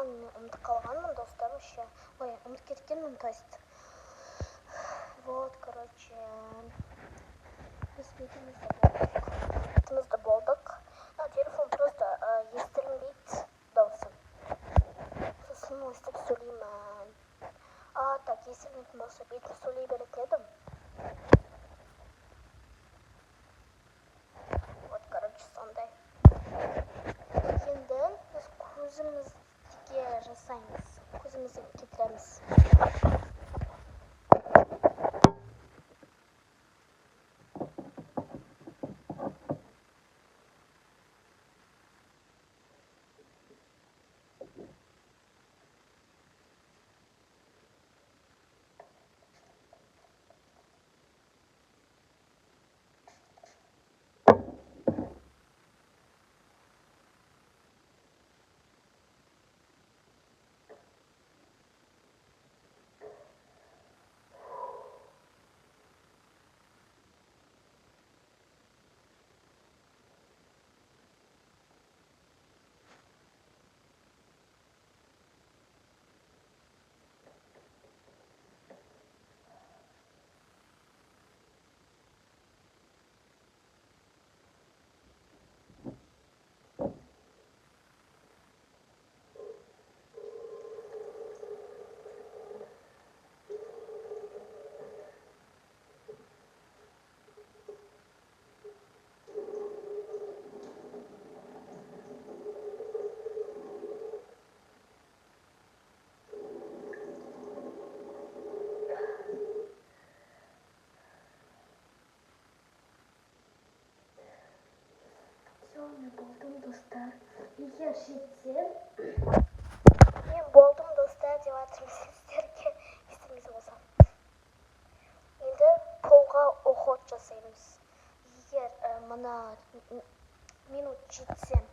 мен ұмытып қалғанмын, достар, вообще. Ой, ұмытып кеткенмін, то есть. Вот, короче, біз бетімізді болдық. Телефон просто естілмейді дауысым. Сосын өстіп сөйлеймін. Так, естілмейтін болса бетім сөйлей беретін едім. Вот, короче, сондай. Енді біз көзімізге жасаймыз. Көзімізге кетіреміз. Мен болдым, достар. Егер жетсем, мен болдым, достар, деп жатырмын сіздерге, естіңіз болса. Енді полға охот жасаймыз. Егер мына минут жетсем,